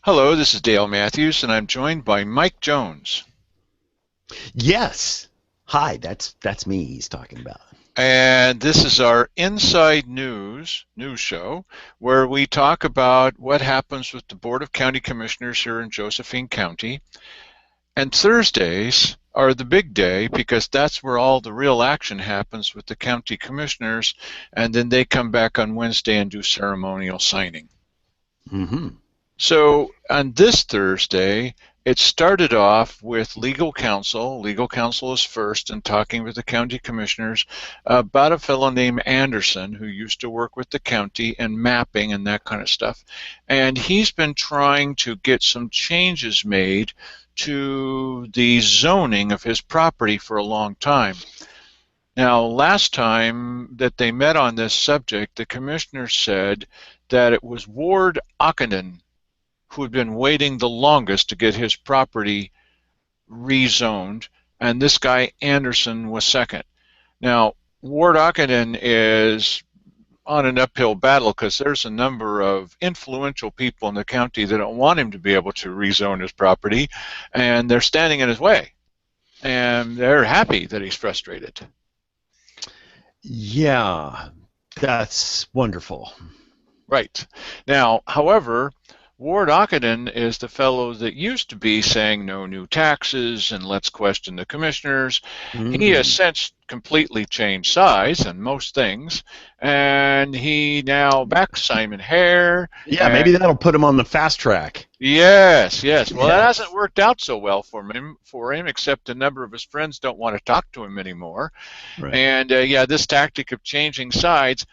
Hello, this is Dale Matthews, and I'm joined by Mike Jones. Yes. Hi, that's me he's talking about. And this is our Inside news show where we talk about what happens with the Board of County Commissioners here in Josephine County. And Thursdays are the big day because that's where all the real action happens with the county commissioners, and then they come back on Wednesday and do ceremonial signing. Hmm. So on this Thursday, it started off with legal counsel. Legal counsel is first and talking with the county commissioners about a fellow named Anderson who used to work with the county and mapping and that kind of stuff. And he's been trying to get some changes made to the zoning of his property for a long time. Now, last time that they met on this subject, the commissioner said that it was Ward Ockenden who had been waiting the longest to get his property rezoned, and this guy Anderson was second. Now, Ward Ockenden is on an uphill battle because there's a number of influential people in the county that don't want him to be able to rezone his property, and they're standing in his way. And they're happy that he's frustrated. Yeah, that's wonderful. Right. Now, however, Ward Ockenden is the fellow that used to be saying no new taxes and let's question the commissioners. He has Mm. since completely changed sides on most things, and he now backs Simon Hare. Yeah, And maybe that'll put him on the fast track. yes. Well, that hasn't Yes. worked out so well for him, except a number of his friends don't want to talk to him anymore. Right. And yeah, this tactic of changing sides,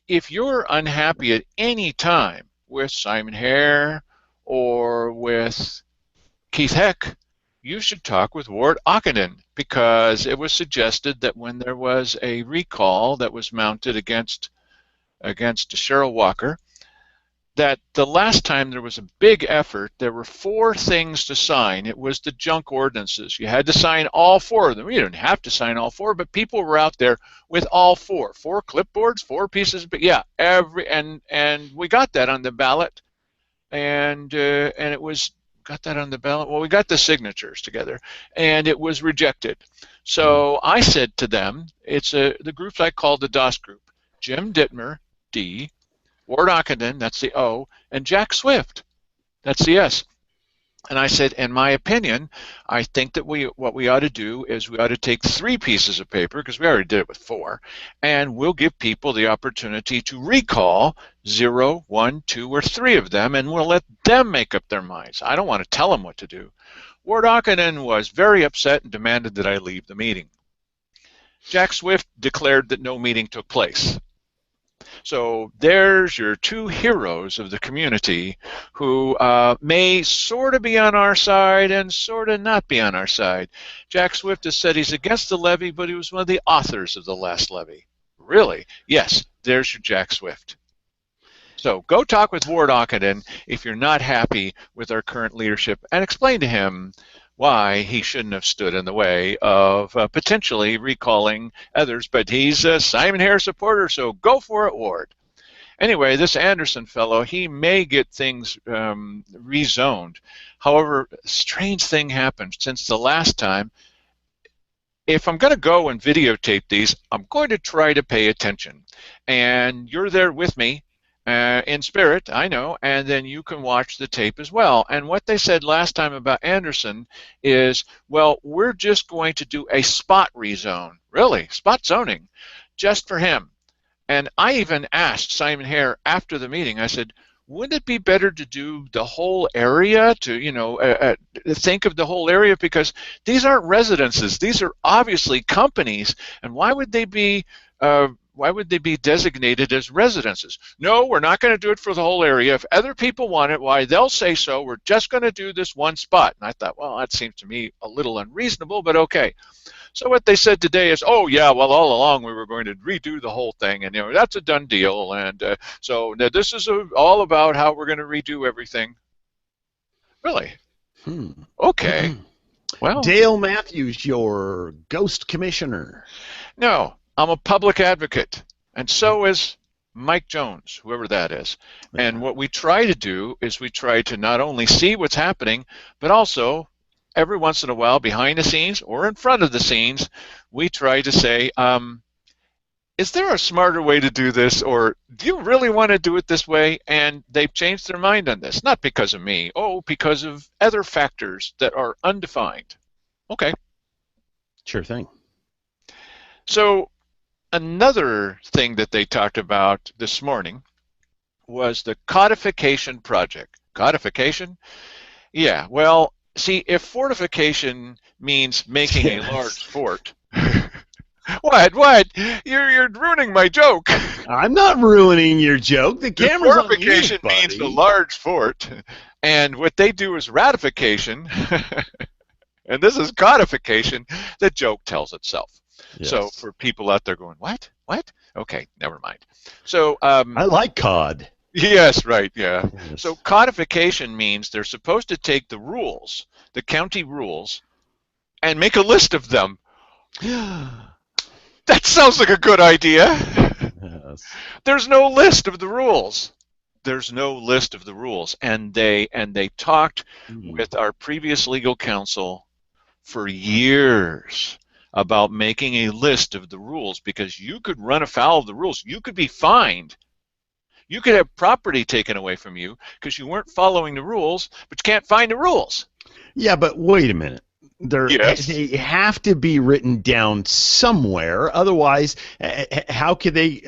if you're unhappy at any time with Simon Hare or with Keith Heck, you should talk with Ward Ockenden because it was suggested that when there was a recall that was mounted against Cheryl Walker, that the last time there was a big effort, there were four things to sign. It was the junk ordinances. You had to sign all four of them. You didn't have to sign all four, but people were out there with all four clipboards, four pieces. But yeah, and we got that on the ballot, and it was got that on the ballot. Well, we got the signatures together, and it was rejected. Mm. So I said to them, it's the groups I called the DOS group: Jim Dittmer, D, Ward Ockenden, that's the O, and Jack Swift, that's the S. And I said, in my opinion, I think that what we ought to do is we ought to take three pieces of paper, because we already did it with four, and we'll give people the opportunity to recall 0, 1, 2, or 3 of them, and we'll let them make up their minds. I don't want to tell them what to do. Ward Ockenden was very upset and demanded that I leave the meeting. Jack Swift declared that no meeting took place. So there's your two heroes of the community who may sort of be on our side and sort of not be on our side. Jack Swift has said he's against the levy, but he was one of the authors of the last levy. Really? Yes, there's your Jack Swift. So go talk with Ward Ockenden if you're not happy with our current leadership and explain to him why he shouldn't have stood in the way of potentially recalling others. But he's a Simon Hare supporter, so go for it, Ward. Anyway, this Anderson fellow, he may get things rezoned. However, a strange thing happened since the last time. If I'm going to go and videotape these, I'm going to try to pay attention. And you're there with me in spirit, I know, and then you can watch the tape as well. And what they said last time about Anderson is, well, we're just going to do a spot rezone. Really? Spot zoning. Just for him. And I even asked Simon Hare after the meeting, I said, wouldn't it be better to do the whole area, to, think of the whole area? Because these aren't residences. These are obviously companies. And why would they be designated as residences? No, we're not going to do it for the whole area. If other people want it, why, they'll say so. We're just going to do this one spot. And I thought, well, that seems to me a little unreasonable, but okay. So what they said today is, oh yeah, well, all along we were going to redo the whole thing, and that's a done deal. And so now this is all about how we're going to redo everything. Really? Hmm. Okay. Well, Dale Matthews, your ghost commissioner. no, I'm a public advocate, and so is Mike Jones, whoever that is. And Yeah. what we try to do is we try to not only see what's happening, but also every once in a while, behind the scenes or in front of the scenes, we try to say, is there a smarter way to do this, or do you really want to do it this way? And they've changed their mind on this, not because of me, because of other factors that are undefined. Okay. Sure thing. So another thing that they talked about this morning was the codification project. Codification? Yeah, well, see, if fortification means making a large Yes. fort, what? You're ruining my joke. I'm not ruining your joke. The The camera's on you, fortification means the buddy. large fort, and what they do is ratification, and this is codification. The joke tells itself. So Yes. for people out there going, what? What? Okay, never mind. So I like cod. yes, right, yeah. So Yes. codification means they're supposed to take the rules, the county rules, and make a list of them. That sounds like a good idea. Yes. There's no list of the rules. There's no list of the rules, and they talked Hmm. with our previous legal counsel for years about making a list of the rules because you could run afoul of the rules. You could be fined. You could have property taken away from you because you weren't following the rules, but you can't find the rules. Yeah, but wait a minute. Yes. They have to be written down somewhere. Otherwise, how could they,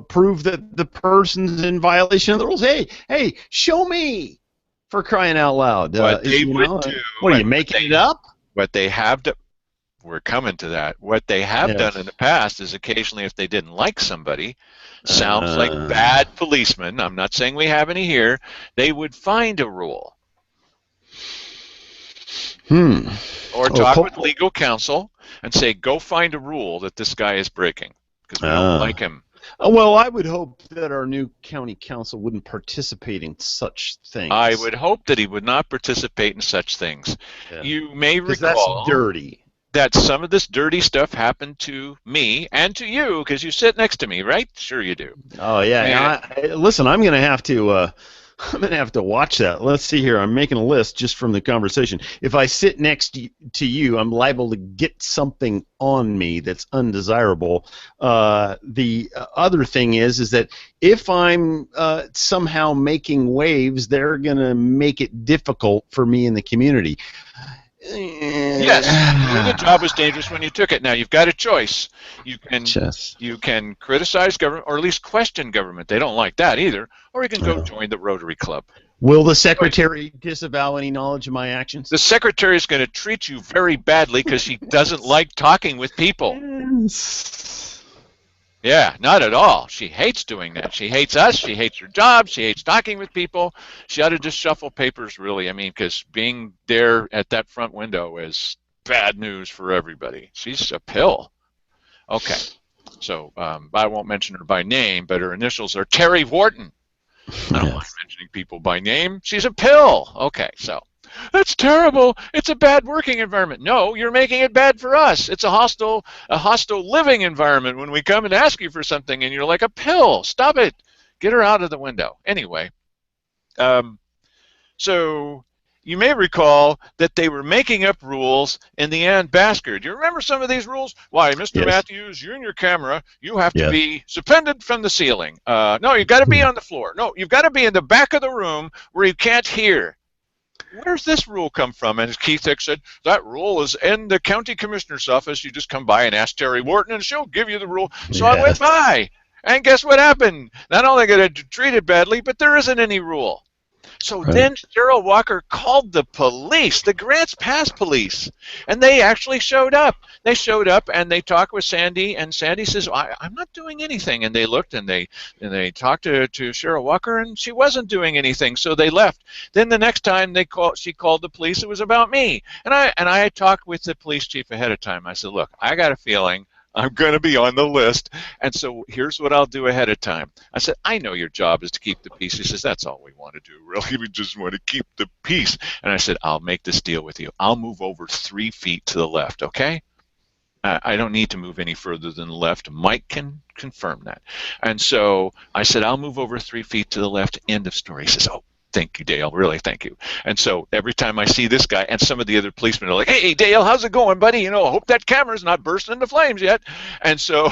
prove that the person's in violation of the rules? Hey, show me! For crying out loud, What they would do what are you and making it up? what they have done, we're coming to that. What they have done in Yes. the past is occasionally, if they didn't like somebody, sounds like Uh, bad policemen. I'm not saying we have any here. They would find a rule hmm. or Oh, talk with legal counsel and say, go find a rule that this guy is breaking because we don't like uh, him. well, I would hope that our new county council wouldn't participate in such I things. would hope that he would not participate in such things. Yeah. You may Because that's recall dirty. that some of this dirty stuff happened to me and to you because you sit next to me, right? Sure you do. Oh yeah. And Listen, I'm gonna have to. I'm gonna have to watch that. Let's see here. I'm making a list just from the conversation. If I sit next to you, I'm liable to get something on me that's undesirable. The other thing is that if I'm somehow making waves, they're gonna make it difficult for me in the community. yes, you knew the job was dangerous when you took it. Now you've got a choice. You can Just. you can criticize government or at least question government. They don't like that either. Or you can go Uh, join the Rotary Club. will the Choice. secretary disavow any knowledge of my actions? The secretary is going to treat you very badly because she doesn't like talking with people. Yes. Yeah, not at all. She hates doing that. She hates us. She hates her job. She hates talking with people. She ought to just shuffle papers, really. I mean, because being there at that front window is bad news for everybody. She's a pill. Okay. So I won't mention her by name, but her initials are Terry Wharton. I don't mind Yes. mentioning people by name. She's a pill. Okay, so that's terrible. It's a bad working environment. No, you're making it bad for us. It's a hostile living environment when we come and ask you for something and you're like a pill. Stop it. Get her out of the window. Anyway, um, so you may recall that they were making up rules in the Ann Basker. Do you remember some of these rules? Why, Mr. Yes. Matthews, you and your camera, you have to Yes. be suspended from the ceiling. No, you've got to be on the floor. No, you've got to be in the back of the room where you can't hear. Where's this rule come from? And as Keith Hicks said, that rule is in the county commissioner's office. You just come by and ask Terry Wharton, and she'll give you the rule. So I went Yes. by, and guess what happened? Not only got I treated badly, but there isn't any rule. So Right. then Cheryl Walker called the police, the Grants Pass police, and they actually showed up. They showed up and they talked with Sandy, and Sandy says, I'm not doing anything. And they looked and they talked to Cheryl Walker, and she wasn't doing anything, so they left. Then the next time she called the police, it was about me. And I talked with the police chief ahead of time. I said, look, I got a feeling I'm going to be on the list. And so here's what I'll do ahead of time. I said, I know your job is to keep the peace. He says, that's all we want to do, really. We just want to keep the peace. And I said, I'll make this deal with you. I'll move over 3 feet to the left, okay? I don't need to move any further than the left. Mike can confirm that. And so I said, I'll move over 3 feet to the left. End of story. He says, oh, thank you, Dale. Really, thank you. And so every time I see this guy, and some of the other policemen are like, hey, Dale, how's it going, buddy? You know, I hope that camera's not bursting into flames yet. And so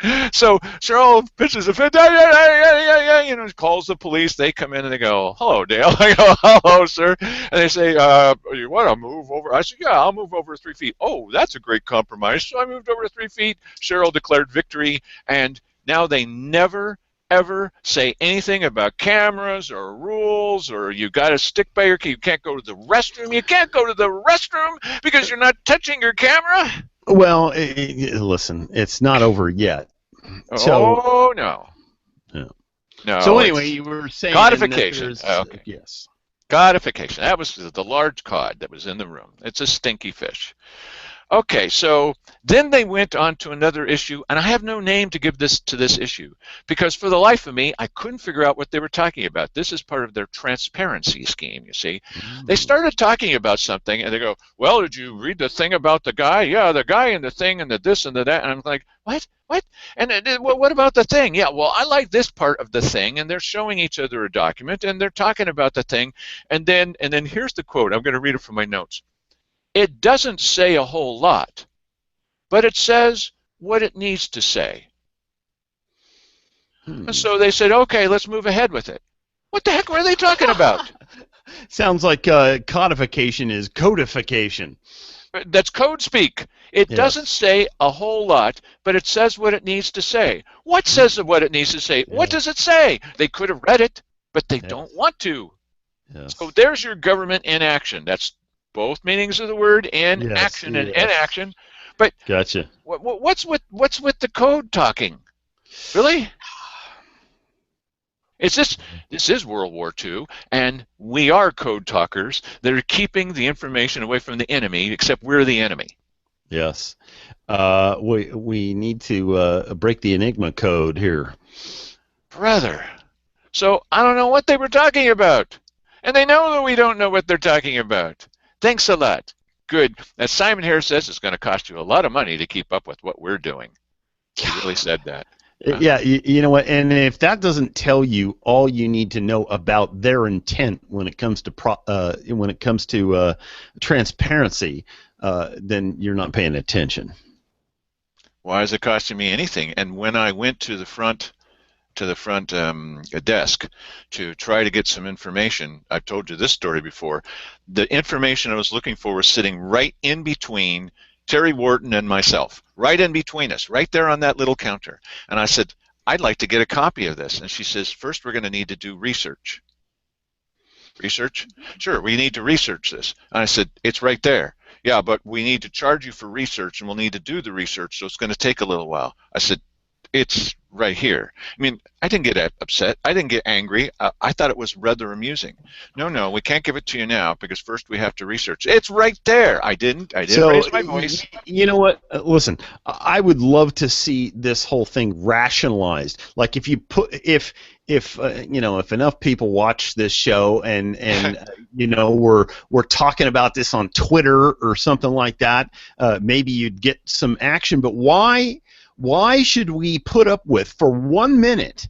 Cheryl pitches a fit, you know, calls the police. They come in and they go, hello, Dale. I go, hello, sir. And they say, you want to move over? I said, yeah, I'll move over 3 feet. Oh, that's a great compromise. So I moved over 3 feet. Cheryl declared victory. And now they never, ever say anything about cameras or rules or you got to stick by your key. You can't go to the restroom. You can't go to the restroom because you're not touching your camera. Well, listen, it's not over yet. So, oh no. No. So anyway, you were saying codification. Okay. Yes. Codification. That was the large cod that was in the room. It's a stinky fish. Okay, so then they went on to another issue, and I have no name to give this issue because for the life of me, I couldn't figure out what they were talking about. This is part of their transparency scheme, you see. They started talking about something, and they go, well, did you read the thing about the guy? Yeah, the guy and the thing and the this and the that. And I'm like, what? And what about the thing? Yeah, well, I like this part of the thing, and they're showing each other a document, and they're talking about the thing. And then here's the quote. I'm going to read it from my notes. It doesn't say a whole lot, but it says what it needs to say. And so they said, okay, let's move ahead with it. What the heck were they talking about? Sounds like codification is codification. That's code speak. It doesn't say a whole lot, but it says what it needs to say. What says what it needs to say? What does it say? They could have read it, but they don't want to. So there's your government in action. That's both meanings of the word in action and in action. But gotcha. What's with the code talking? Really? This is World War II, and we are code talkers that are keeping the information away from the enemy, except we're the enemy. Yes. We need to break the Enigma code here. Brother. So I don't know what they were talking about. And they know that we don't know what they're talking about. Thanks a lot. Good. As Simon Harris says, it's going to cost you a lot of money to keep up with what we're doing. He really said that. Yeah, you know what? And if that doesn't tell you all you need to know about their intent when it comes to transparency, then you're not paying attention. Why is it costing me anything? And when I went to the front desk to try to get some information, I've told you this story before. The information I was looking for was sitting right in between Terry Wharton and myself, right in between us, right there on that little counter. And I said, I'd like to get a copy of this. And she says, first we're going to need to do research. Research? Sure, we need to research this. And I said, it's right there. Yeah, but we need to charge you for research, and we'll need to do the research, so it's going to take a little while. I said, it's right here. I mean, I didn't get upset. I didn't get angry. I thought it was rather amusing. No, we can't give it to you now because first we have to research. It's right there. I didn't raise my voice. You know what? Listen, I would love to see this whole thing rationalized. Like if enough people watch this show and we're talking about this on Twitter or something like that, maybe you'd get some action. But why should we put up with for 1 minute?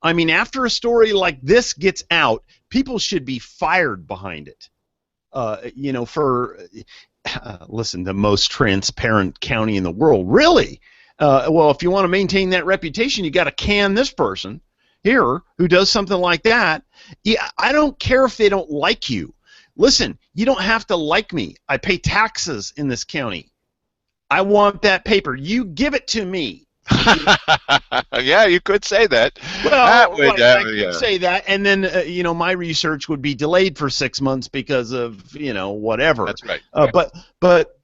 I mean, after a story like this gets out, people should be fired behind it. Listen, the most transparent county in the world, really. Well, if you want to maintain that reputation, you got to can this person here who does something like that. Yeah, I don't care if they don't like you. Listen, you don't have to like me. I pay taxes in this county. I want that paper. You give it to me. Yeah, you could say that. Well, I could say that, and then my research would be delayed for 6 months because of whatever. That's right. But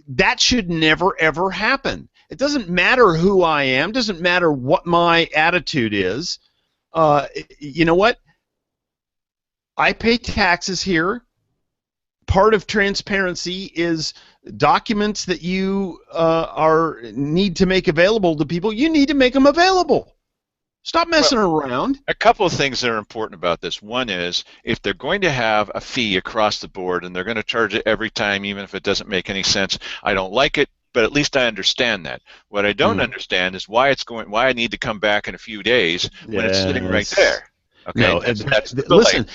that should never ever happen. It doesn't matter who I am. Doesn't matter what my attitude is. You know what? I pay taxes here. Part of transparency is documents that you need to make available to people. You need to make them available. Stop messing around. A couple of things that are important about this. One is if they're going to have a fee across the board and they're going to charge it every time, even if it doesn't make any sense, I don't like it. but at least I understand that. What I don't Mm. understand is why I need to come back in a few days when it's sitting right Yes. there. Okay, No. that's the delay. Listen,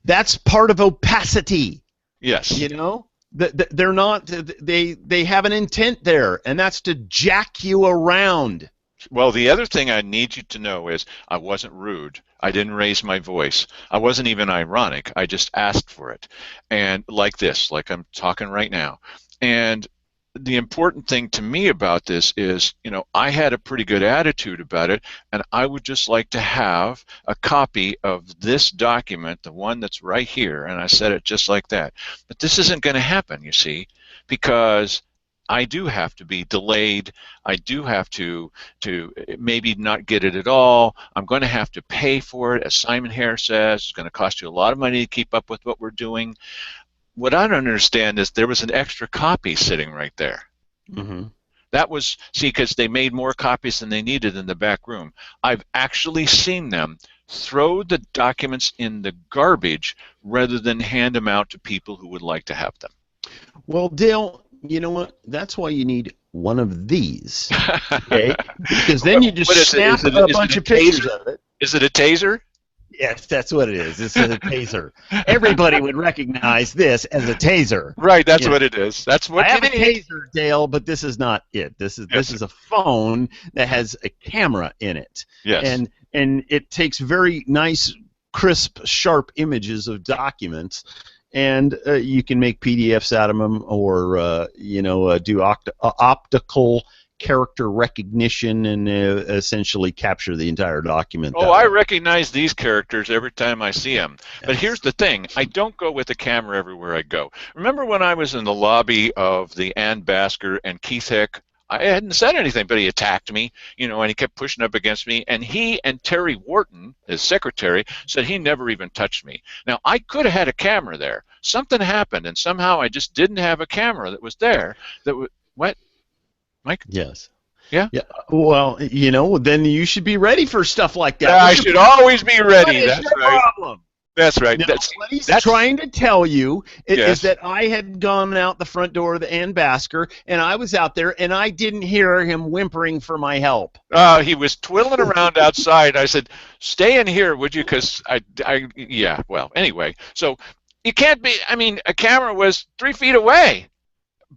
that's part of opacity. Yes. You know, they're not. They have an intent there, and that's to jack you around. Well, the other thing I need you to know is I wasn't rude. I didn't raise my voice. I wasn't even ironic. I just asked for it. And like this, like I'm talking right now. And the important thing to me about this is, I had a pretty good attitude about it, and I would just like to have a copy of this document, the one that's right here, and I said it just like that. But this isn't going to happen, you see, because I do have to be delayed. I do have to maybe not get it at all. I'm going to have to pay for it, as Simon Hare says. It's going to cost you a lot of money to keep up with what we're doing. What I don't understand is there was an extra copy sitting right there. Mm-hmm. That was, see, because they made more copies than they needed in the back room. I've actually seen them throw the documents in the garbage rather than hand them out to people who would like to have them. Well, Dale, you know what? That's why you need one of these. Okay, because then you just What is it? snap Is it, a is it bunch a of pictures taser? of it. Is it a taser? Yes, that's what it is. It's a taser. Everybody would recognize this as a taser. Right, that's You know, what it is. That's I what you have a need. taser, Dale, but this is not it. This Yes. is a phone that has a camera in it, Yes. and it takes very nice, crisp, sharp images of documents, and you can make PDFs out of them, or do optical character recognition and essentially capture the entire document Oh, that I way. recognize these characters every time I see them. But here's Yes. the thing. I don't go with a camera everywhere I go. Remember when I was in the lobby of the Ann Basker and Keith Hick? I hadn't said anything, but he attacked me, and he kept pushing up against me. And he and Terry Wharton, his secretary, said he never even touched me. Now, I could have had a camera there. Something happened, and somehow I just didn't have a camera that was there. What, Mike? Yes. Yeah? Yeah. Well, then you should be ready for stuff like that. I What's your should always be What ready. is That's your right. problem? That's right. Now, That's what he's that's trying to tell you is yes. that I had gone out the front door of the Ann Basker, and I was out there, and I didn't hear him whimpering for my help. He was twiddling around outside. I said, "Stay in here, would you?" Because yeah. Well, anyway, so you can't be. I mean, a camera was 3 feet away,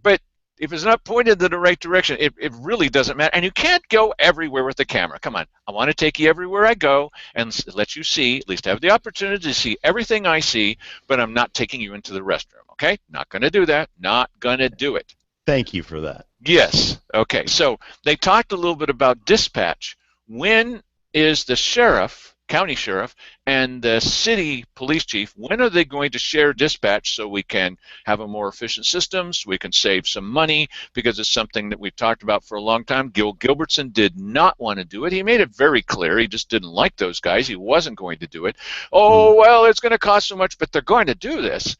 but if it's not pointed in the right direction, it really doesn't matter. And you can't go everywhere with the camera. Come on, I want to take you everywhere I go and let you see, at least have the opportunity to see everything I see. But I'm not taking you into the restroom. Okay, not going to do that. Not going to do it. Thank you for that. Yes. Okay. So they talked a little bit about dispatch. When is the sheriff, county sheriff, and the city police chief, when are they going to share dispatch so we can have a more efficient system, so we can save some money, because it's something that we've talked about for a long time. Gil Gilbertson did not want to do it. He made it very clear he just didn't like those guys. He wasn't going to do it. Oh, well, it's going to cost so much, but they're going to do this.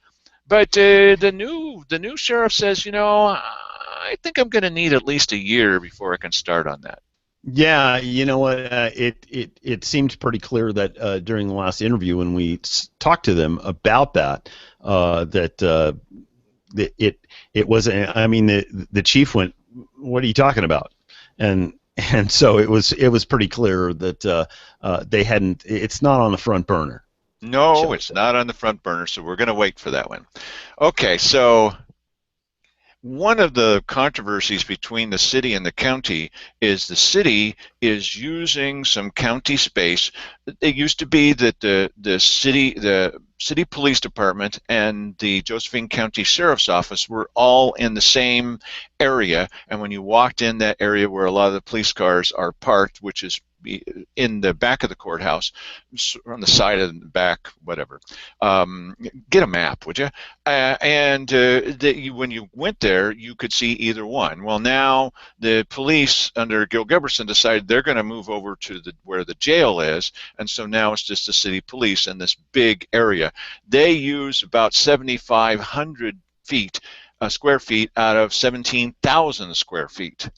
But the new sheriff says, I think I'm going to need at least a year before I can start on that. Yeah, you know what? It seemed pretty clear that during the last interview when we talked to them about that, it was. I mean, the chief went, "What are you talking about?" And so it was pretty clear that they hadn't. It's not on the front burner. No, Shall we it's say? not on the front burner, so we're going to wait for that one. Okay, so one of the controversies between the city and the county is the city is using some county space. It used to be that the city police department and the Josephine County Sheriff's Office were all in the same area, and when you walked in that area where a lot of the police cars are parked, which is in the back of the courthouse, on the side of the back, whatever. Get a map, would you? When you went there, you could see either one. Well, now the police under Gil Giberson decided they're going to move over to where the jail is, and so now it's just the city police in this big area. They use about 7,500 square feet out of 17,000 square feet.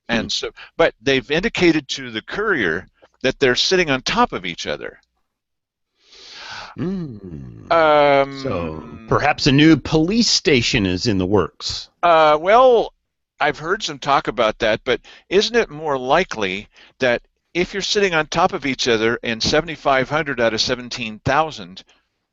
And so, but they've indicated to the courier that they're sitting on top of each other. So perhaps a new police station is in the works. Well, I've heard some talk about that, but isn't it more likely that if you're sitting on top of each other in 7,500 out of 17,000,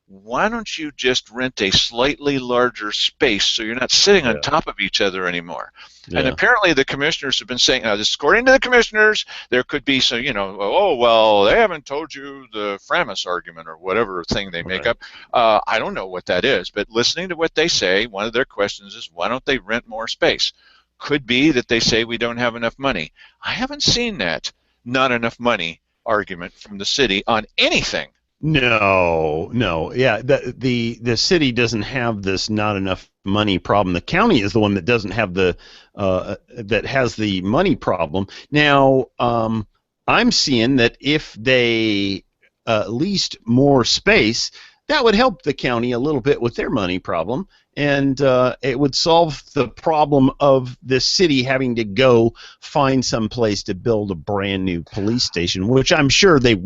why don't you just rent a slightly larger space so you're not sitting on Yeah. top of each other anymore? And Yeah. apparently the commissioners have been saying, now this according to the commissioners, there could be some, oh, well, they haven't told you the Framis argument or whatever thing they make Right. up. I don't know what that is, but listening to what they say, one of their questions is, why don't they rent more space? Could be that they say we don't have enough money. I haven't seen that not enough money argument from the city on anything. No, no, yeah. The city doesn't have this not enough money problem. The county is the one that doesn't have that has the money problem. Now, I'm seeing that if they leased more space, that would help the county a little bit with their money problem, and it would solve the problem of the city having to go find some place to build a brand new police station, which I'm sure they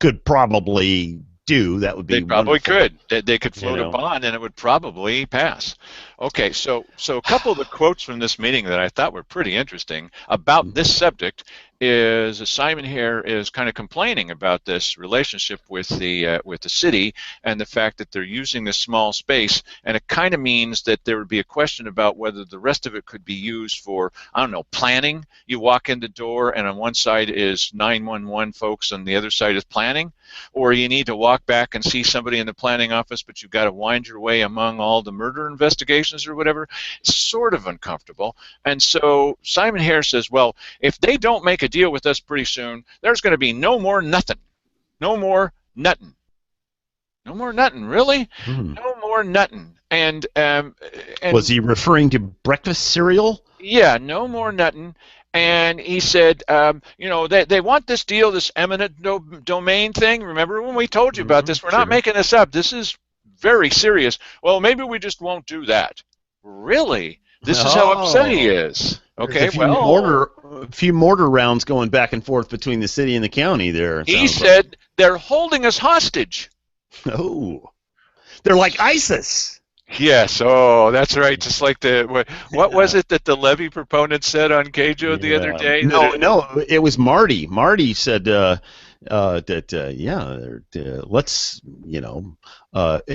could probably do. That would They be probably wonderful. could. They could You float a know. bond and it would probably pass. Okay, so a couple of the quotes from this meeting that I thought were pretty interesting about this subject is Simon here is kind of complaining about this relationship with the city and the fact that they're using this small space, and it kind of means that there would be a question about whether the rest of it could be used for, I don't know, planning. You walk in the door and on one side is 911 folks and the other side is planning, or you need to walk back and see somebody in the planning office, but you've got to wind your way among all the murder investigations or whatever. It's sort of uncomfortable. And so Simon Hare says, well, if they don't make a deal with us pretty soon, there's going to be no more nothing. No more nuttin'. No more nuttin', really? Hmm. No more nuttin'. Was And he referring to breakfast cereal? yeah, no more nuttin'. And he said, they want this deal, this eminent domain thing. Remember when we told you about this? We're not Sure. making this up. This is very serious. Well, maybe we just won't do that. Really? This is how upset he Oh, is. there's a Okay, well, few mortar rounds going back and forth between the city and the county. There, it he sounds like. said they're holding us hostage. Oh, they're like ISIS. Yes, oh, that's right. Just like what was it that the levy proponent said on Kjo the other Yeah. day? That No, no, it was Marty. Marty said that yeah, let's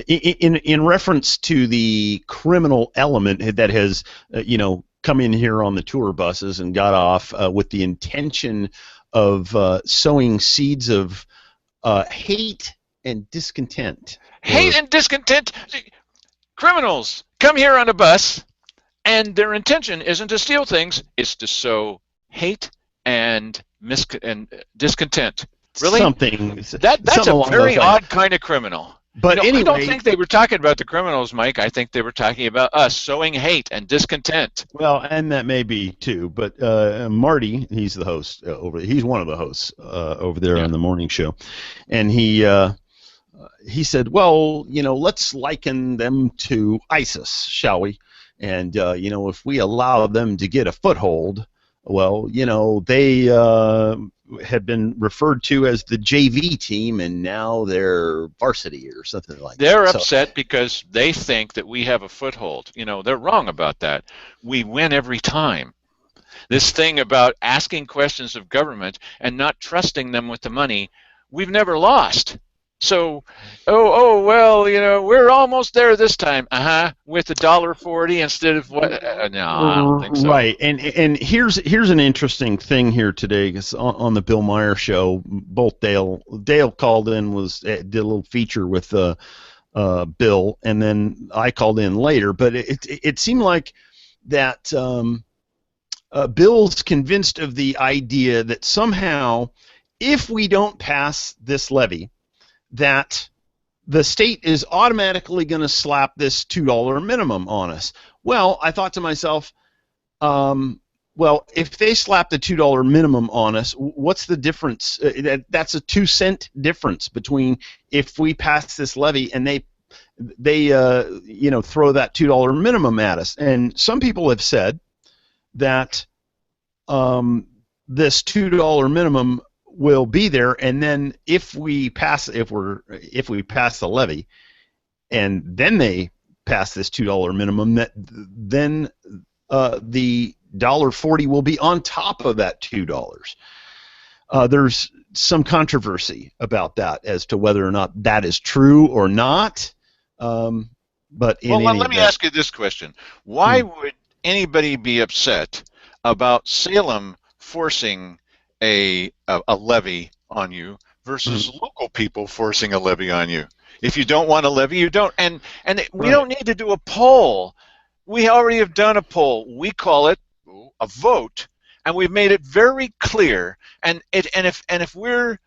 in reference to the criminal element that has come in here on the tour buses and got off with the intention of sowing seeds of hate and discontent. hate and discontent. Criminals come here on a bus, and their intention isn't to steal things; it's to sow hate and discontent. Really? Something, That's something a along those very lines. odd kind of criminal. But I don't anyway, think they were talking about the criminals, Mike. I think they were talking about us sowing hate and discontent. well, and that may be too. But Marty, he's the host he's one of the hosts over there Yeah. on the morning show, and he said, well, let's liken them to ISIS, shall we? And if we allow them to get a foothold, well, they had been referred to as the JV team, and now they're varsity or something like They're that. So, upset because they think that we have a foothold. They're wrong about that. We win every time. This thing about asking questions of government and not trusting them with the money, we've never lost. So, well, we're almost there this time. With $1.40 instead of what? No, I don't think so. right, and here's an interesting thing here today. 'Cause on the Bill Meyer show, both Dale called in, did a little feature with Bill, and then I called in later. But it seemed like that Bill's convinced of the idea that somehow, if we don't pass this levy, that the state is automatically going to slap this $2 minimum on us. Well, I thought to myself, well, if they slap the $2 minimum on us, what's the difference? That's a 2-cent difference between if we pass this levy and they throw that $2 minimum at us. And some people have said that this $2 minimum will be there, and then if we pass the levy, and then they pass this $2 minimum, that then the $1.40 will be on top of that $2. There's some controversy about that as to whether or not that is true or not. But in Well, any let me event, ask you this question. Why would anybody be upset about Salem forcing a levy on you versus local people forcing a levy on you? If you don't want a levy, you don't. And we right, don't need to do a poll. We already have done a poll. We call it a vote, and we've made it very clear. And if we're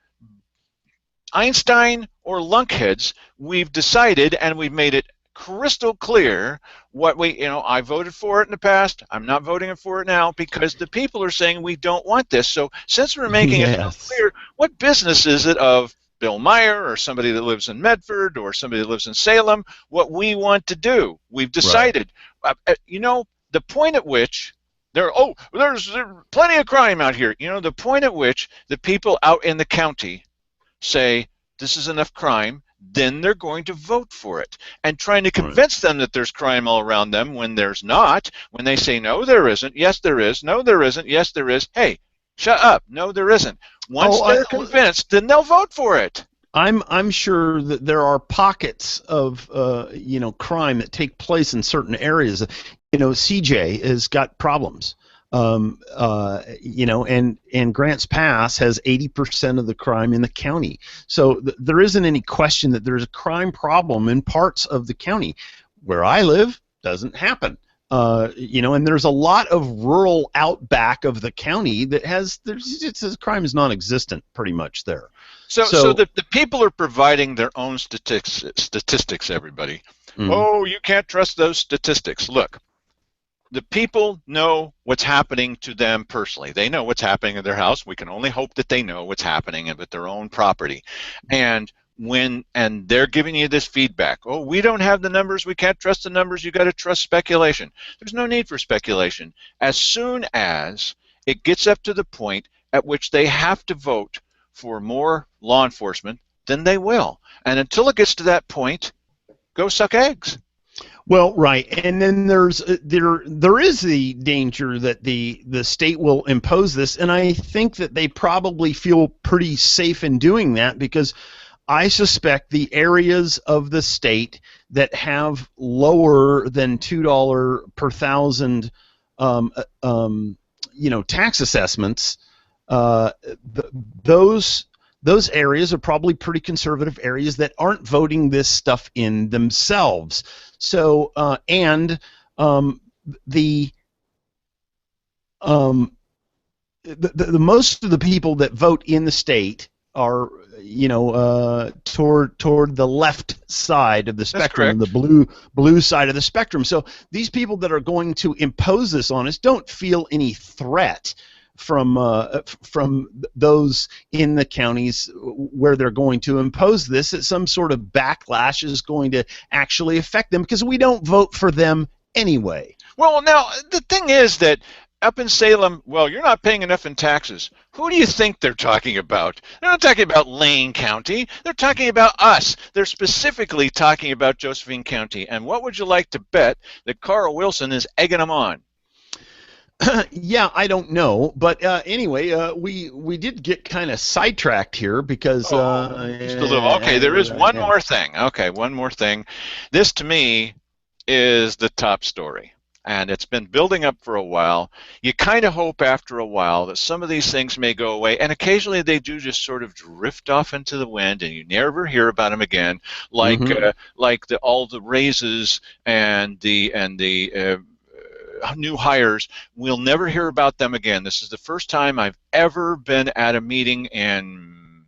Einstein or lunkheads, we've decided and we've made it crystal clear what I voted for it in the past. I'm not voting for it now because the people are saying we don't want this. So since we're making it so yes, clear, what business is it of Bill Meyer or somebody that lives in Medford or somebody that lives in Salem what we want to do? We've right, decided. The point at which there's plenty of crime out here. The point at which the people out in the county say this is enough crime, then they're going to vote for it. And trying to right. convince them that there's crime all around them when there's not, when they say, no, there isn't, yes, there is, no, there isn't, yes, there is, hey, shut up, no, there isn't. Once Oh, they're convinced, then they'll vote for it. I'm sure that there are pockets of crime that take place in certain areas. CJ has got problems. And Grants Pass has 80% of the crime in the county. So there isn't any question that there's a crime problem in parts of the county. Where I live, doesn't happen. And there's a lot of rural outback of the county that crime is non-existent pretty much there. So the people are providing their own statistics, everybody. Oh, you can't trust those statistics. Look, the people know what's happening to them personally. They know what's happening in their house. We can only hope that they know what's happening with their own property. And they're giving you this feedback. Oh, we don't have the numbers. We can't trust the numbers. You got to trust speculation. There's no need for speculation. As soon as it gets up to the point at which they have to vote for more law enforcement, then they will. And until it gets to that point, go suck eggs. Well, right, and then there is the danger that the state will impose this, and I think that they probably feel pretty safe in doing that because I suspect the areas of the state that have lower than $2 per thousand, tax assessments, those areas are probably pretty conservative areas that aren't voting this stuff in themselves. So, the most of the people that vote in the state are, toward the left side of the spectrum, the blue side of the spectrum. So these people that are going to impose this on us don't feel any threat from those in the counties where they're going to impose this, that some sort of backlash is going to actually affect them because we don't vote for them anyway. Well, now, the thing is that up in Salem, well, you're not paying enough in taxes. Who do you think they're talking about? They're not talking about Lane County. They're talking about us. They're specifically talking about Josephine County. And what would you like to bet that Carl Wilson is egging them on? Yeah, I don't know, but anyway, we did get kind of sidetracked here because just a little. Okay, there is one more thing. Okay, one more thing. This to me is the top story, and it's been building up for a while. You kind of hope after a while that some of these things may go away, and occasionally they do just sort of drift off into the wind, and you never hear about them again, like all the raises and the new hires. We'll never hear about them again. This is the first time I've ever been at a meeting in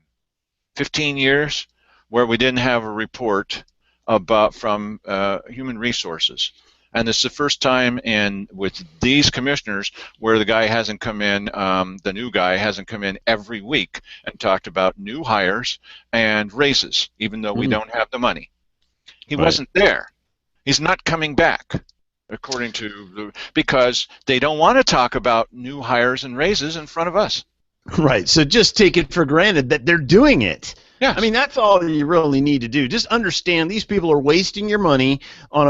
15 years where we didn't have a report from human resources. And this is the first time with these commissioners where the guy hasn't come in, the new guy hasn't come in every week and talked about new hires and raises, even though we don't have the money. He wasn't there. He's not coming back. Because they don't want to talk about new hires and raises in front of us. Right. So just take it for granted that they're doing it. I Yes. mean, that's all you really need to do. Just understand these people are wasting your money on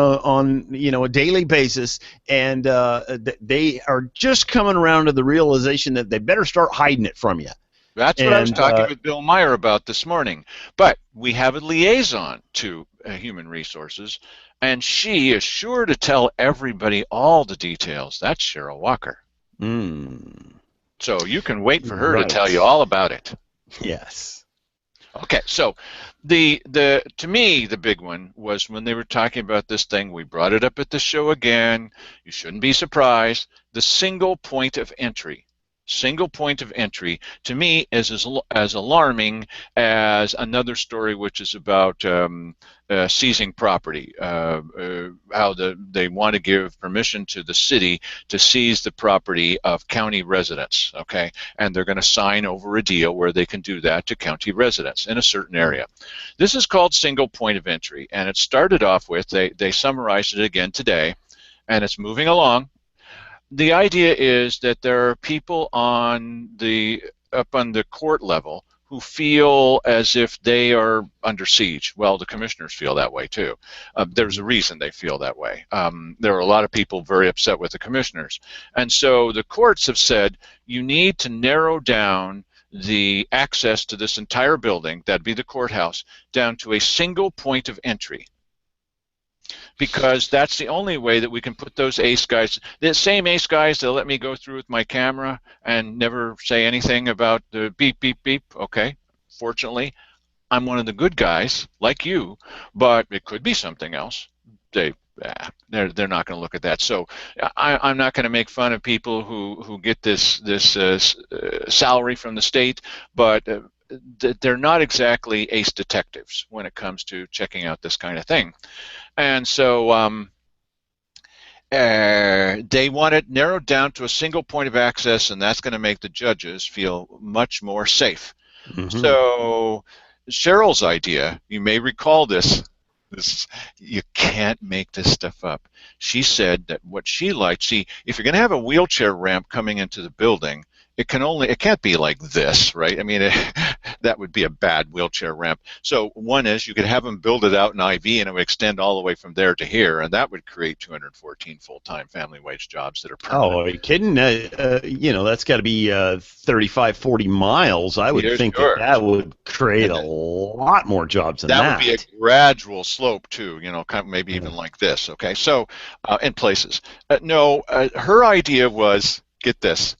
a daily basis, and they are just coming around to the realization that they better start hiding it from you. That's what I was And talking with Bill Meyer about this morning. But we have a liaison to human resources, and she is sure to tell everybody all the details. That's Cheryl Walker. mm, So you can wait for her to tell you right, all about it. yes. Okay, so the to me the big one was when they were talking about this thing. We brought it up at the show again. You shouldn't be surprised. The single point of entry. Single point of entry to me is as alarming as another story, which is about seizing property. How they want to give permission to the city to seize the property of county residents. Okay, and they're going to sign over a deal where they can do that to county residents in a certain area. This is called single point of entry, and it started off with they summarized it again today, and it's moving along. The idea is that there are people on the up on the court level who feel as if they are under siege. Well, the commissioners feel that way too. There's a reason they feel that way. There are a lot of people very upset with the commissioners, and so the courts have said you need to narrow down the access to this entire building, that'd be the courthouse, down to a single point of entry, because that's the only way that we can put those ace guys, the same ace guys that let me go through with my camera and never say anything about the beep, beep, beep. Okay, fortunately, I'm one of the good guys, like you, but it could be something else. They're not going to look at that. So I'm not going to make fun of people who get this salary from the state, but they're not exactly ace detectives when it comes to checking out this kind of thing. And so they want it narrowed down to a single point of access, and that's going to make the judges feel much more safe. Mm-hmm. So Cheryl's idea, you may recall this, you can't make this stuff up. She said that what she liked, see, if you're going to have a wheelchair ramp coming into the building, it can't be like this, right? I mean, that would be a bad wheelchair ramp. So one is you could have them build it out in IV, and it would extend all the way from there to here, and that would create 214 full-time family wage jobs that are permanent. Oh, are you kidding? That's got to be 35, 40 miles. I would Here's think that yours. would create And a lot more jobs than that would be a that. gradual slope too, kind of maybe Yeah. even like this. Okay, so in places. No, her idea was, get this.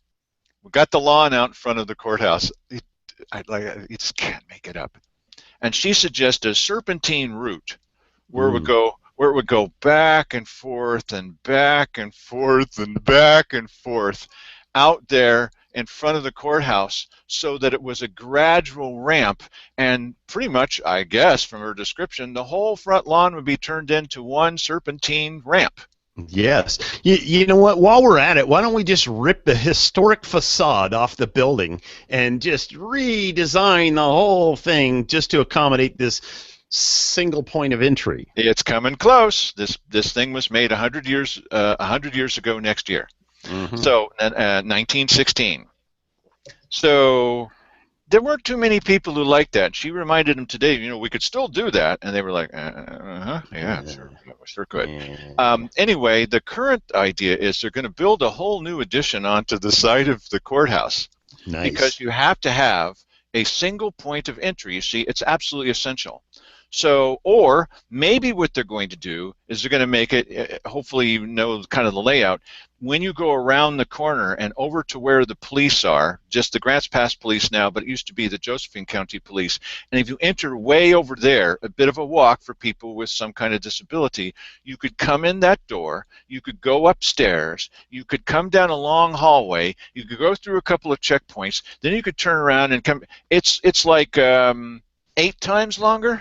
We got the lawn out in front of the courthouse. You just can't make it up. And she suggested a serpentine route Mm. where it would go back and forth and back and forth and back and forth out there in front of the courthouse, so that it was a gradual ramp, and pretty much, I guess from her description, the whole front lawn would be turned into one serpentine ramp. Yes. You know what? While we're at it, why don't we just rip the historic facade off the building and just redesign the whole thing just to accommodate this single point of entry? It's coming close. This thing was made 100 years ago next year. Mm-hmm. So 1916. So there weren't too many people who liked that. She reminded them today, we could still do that, and they were like, yeah, sure could. Yeah. Anyway, the current idea is they're going to build a whole new addition onto the side of the courthouse, because Nice. you have to have a single point of entry. You see, it's absolutely essential. So, or maybe what they're going to do is they're going to make it, hopefully you know kind of the layout, when you go around the corner and over to where the police are, just the Grants Pass police now, but it used to be the Josephine County police, and if you enter way over there, a bit of a walk for people with some kind of disability, you could come in that door, you could go upstairs, you could come down a long hallway, you could go through a couple of checkpoints, then you could turn around and come. It's like 8 times longer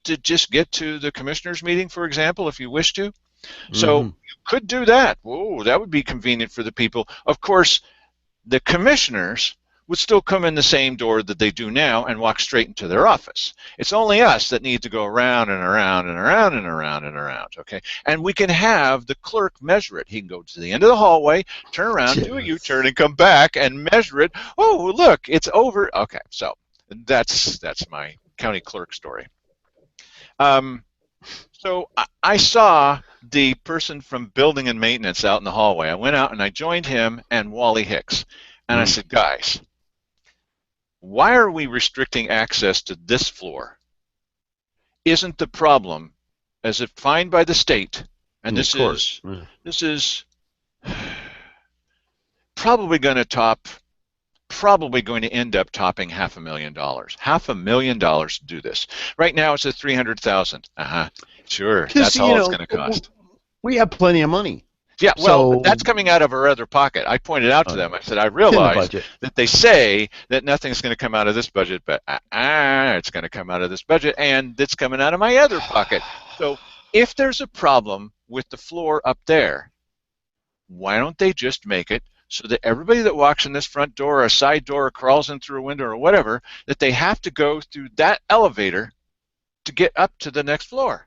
to just get to the commissioners meeting, for example, if you wish to. So Mm-hmm. you could do that. Whoa, that would be convenient for the people. Of course, the commissioners would still come in the same door that they do now and walk straight into their office. It's only us that need to go around and around and around and around and around, okay? And we can have the clerk measure it. He can go to the end of the hallway, turn around, do a U-turn, Yes. and come back and measure it. Oh, look, it's over. Okay, so that's my county clerk story. So I saw the person from building and maintenance out in the hallway. I went out and I joined him and Wally Hicks. And I Mm. said, guys, why are we restricting access to this floor? Isn't the problem, as defined by the state, and Of course. this is probably going to end up topping $500,000. $500,000 to do this. Right now it's at 300,000. Sure, Because, that's all it's going to cost. we have plenty of money. Yeah, well, So that's coming out of our other pocket. I pointed out to them. I said, I it's in the realize budget. that they say that nothing's going to come out of this budget, but it's going to come out of this budget, and it's coming out of my other pocket. So if there's a problem with the floor up there, why don't they just make it so that everybody that walks in this front door or a side door or crawls in through a window or whatever, that they have to go through that elevator to get up to the next floor?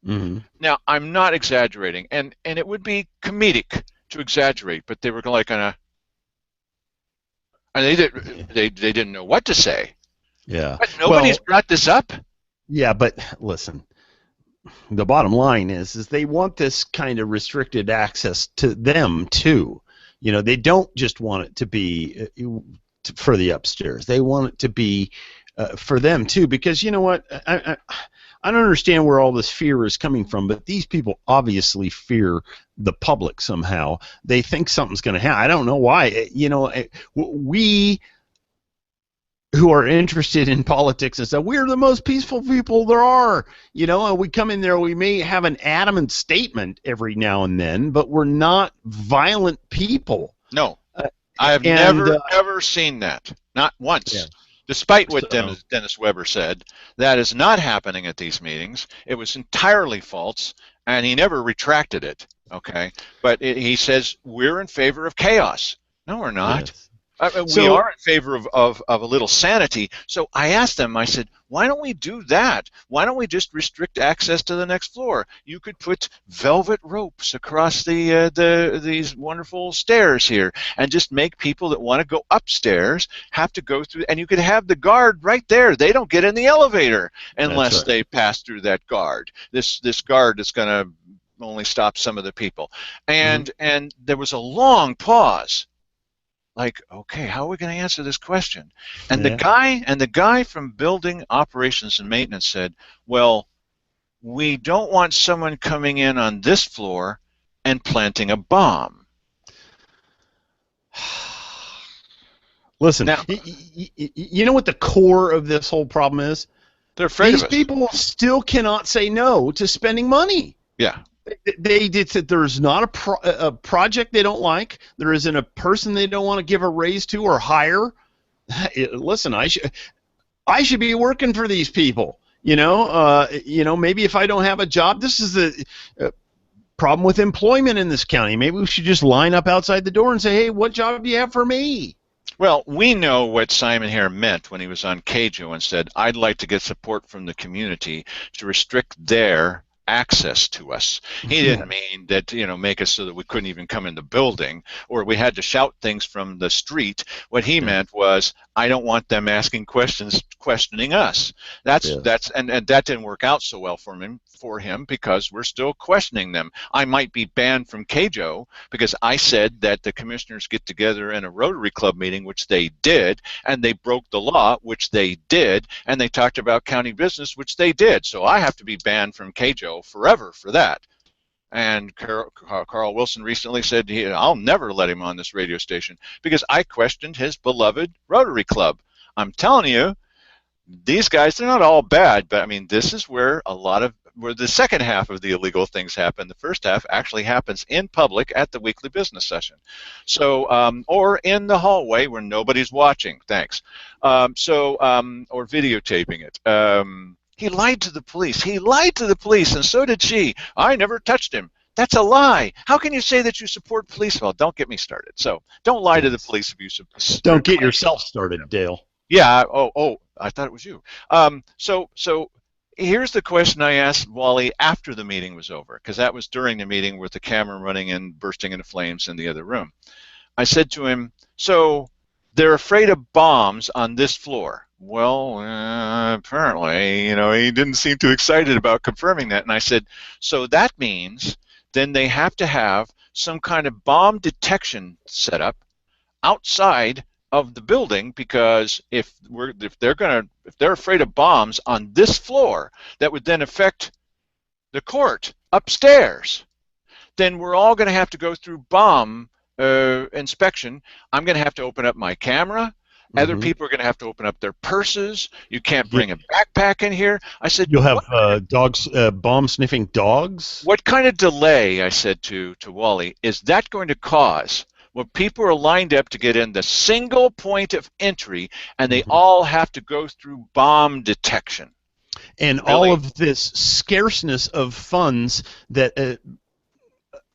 Mm-hmm. Now, I'm not exaggerating, and it would be comedic to exaggerate, but they were like on a, and they didn't know what to say. Yeah. But nobody's brought this up. Yeah, but listen, the bottom line is they want this kind of restricted access to them too. They don't just want it to be for the upstairs. They want it to be for them too, because you know what? I don't understand where all this fear is coming from, but these people obviously fear the public somehow. They think something's going to happen. I don't know why. We who are interested in politics and stuff, we're the most peaceful people there are. We come in there, we may have an adamant statement every now and then, but we're not violent people. No, I have never ever seen that. Not once. Yeah. Despite what Dennis Weber said, that is not happening at these meetings. It was entirely false, and he never retracted it. Okay, but he says we're in favor of chaos. No, we're not. Yes. We are in favor of a little sanity. So I asked them, I said, why don't we do that? Why don't we just restrict access to the next floor? You could put velvet ropes across these wonderful stairs here and just make people that want to go upstairs have to go through, and you could have the guard right there. They don't get in the elevator unless they pass through that guard. This guard is going to only stop some of the people. And there was a long pause. Like, okay, how are we going to answer this question? And the guy from building operations and maintenance said, well, we don't want someone coming in on this floor and planting a bomb. Listen, now, you know what the core of this whole problem is? They're afraid of us. These people still cannot say no to spending money. Yeah. They did that. There's not a project they don't like. There isn't a person they don't want to give a raise to or hire. Listen, I should be working for these people. Maybe if I don't have a job, this is the problem with employment in this county. Maybe we should just line up outside the door and say, hey, what job do you have for me? Well, we know what Simon Hare meant when he was on KJO and said, I'd like to get support from the community to restrict their access to us. He didn't mean that, make us so that we couldn't even come in the building or we had to shout things from the street. What he meant was, I don't want them asking questions, questioning us. And that didn't work out so well for him because we're still questioning them. I might be banned from KJO because I said that the commissioners get together in a Rotary Club meeting, which they did, and they broke the law, which they did, and they talked about county business, which they did. So I have to be banned from KJO forever for that. And Carl Wilson recently said, I'll never let him on this radio station because I questioned his beloved Rotary Club. I'm telling you, these guys, they're not all bad, but I mean, this is where where the second half of the illegal things happen. The first half actually happens in public at the weekly business session. So, or in the hallway where nobody's watching, thanks. Or videotaping it. He lied to the police. He lied to the police, and so did she. I never touched him. That's a lie. How can you say that you support police? Well, don't get me started. So don't lie to the police if you support. Don't get yourself started, Dale. Yeah. Oh, I thought it was you. So here's the question I asked Wally after the meeting was over, because that was during the meeting with the camera running and bursting into flames in the other room. I said to him, so they're afraid of bombs on this floor. Well, apparently, he didn't seem too excited about confirming that. And I said, so that means then they have to have some kind of bomb detection set up outside of the building, because if they're afraid of bombs on this floor that would then affect the court upstairs, then we're all going to have to go through bomb inspection. I'm going to have to open up my camera. Other Mm-hmm. people are going to have to open up their purses. You can't You, bring a backpack in here. I said, you'll have dogs, bomb sniffing dogs. what kind of delay, I said to Wally, is that going to cause when people are lined up to get in the single point of entry and they Hmm. all have to go through bomb detection? And all Really? of this scarceness of funds that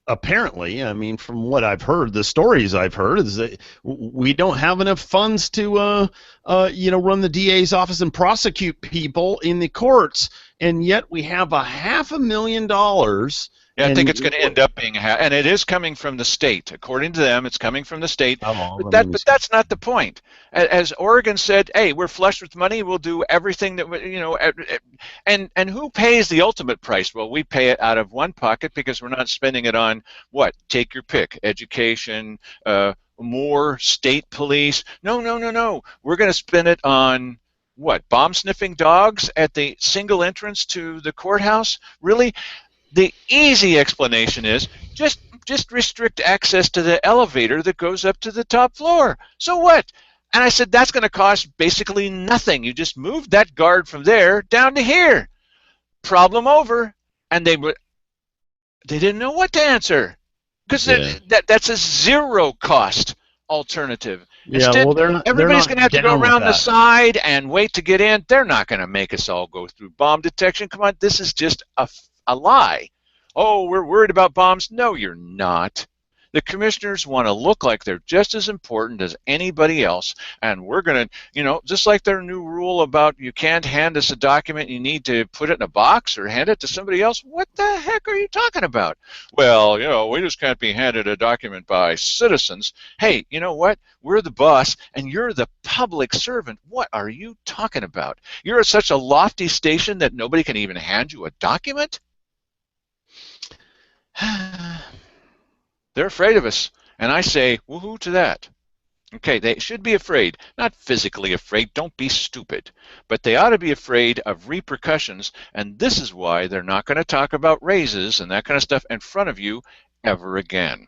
apparently, I mean, from what I've heard, the stories I've heard is that we don't have enough funds to, run the DA's office and prosecute people in the courts, and yet we have $500,000. Yeah, I think And it's going to end up being and it is coming from the state. According to them, it's coming from the state. oh, But let me but see. that's not the point. As Oregon said, hey, we're flush with money. We'll do everything that and who pays the ultimate price? Well, we pay it out of one pocket because we're not spending it on what? Take your pick: education, more state police. No, no, no, no. We're going to spend it on what? Bomb sniffing dogs at the single entrance to the courthouse? Really? The easy explanation is just restrict access to the elevator that goes up to the top floor. So what? And I said, that's going to cost basically nothing. You just move that guard from there down to here. Problem over. And they didn't know what to answer, because Yeah. that's a zero cost alternative. Yeah. Instead, Well, they're everybody's not going to have to go down with around the that. side and wait to get in. They're not going to make us all go through bomb detection. Come on, this is just a lie. Oh, we're worried about bombs. No, you're not. The commissioners want to look like they're just as important as anybody else, and we're going to, just like their new rule about you can't hand us a document, you need to put it in a box or hand it to somebody else. What the heck are you talking about? Well, we just can't be handed a document by citizens. Hey, you know what? We're the boss, and you're the public servant. What are you talking about? You're at such a lofty station that nobody can even hand you a document? They're afraid of us. And I say, woohoo to that. Okay, they should be afraid, not physically afraid, don't be stupid, but they ought to be afraid of repercussions, and this is why they're not going to talk about raises and that kind of stuff in front of you ever again.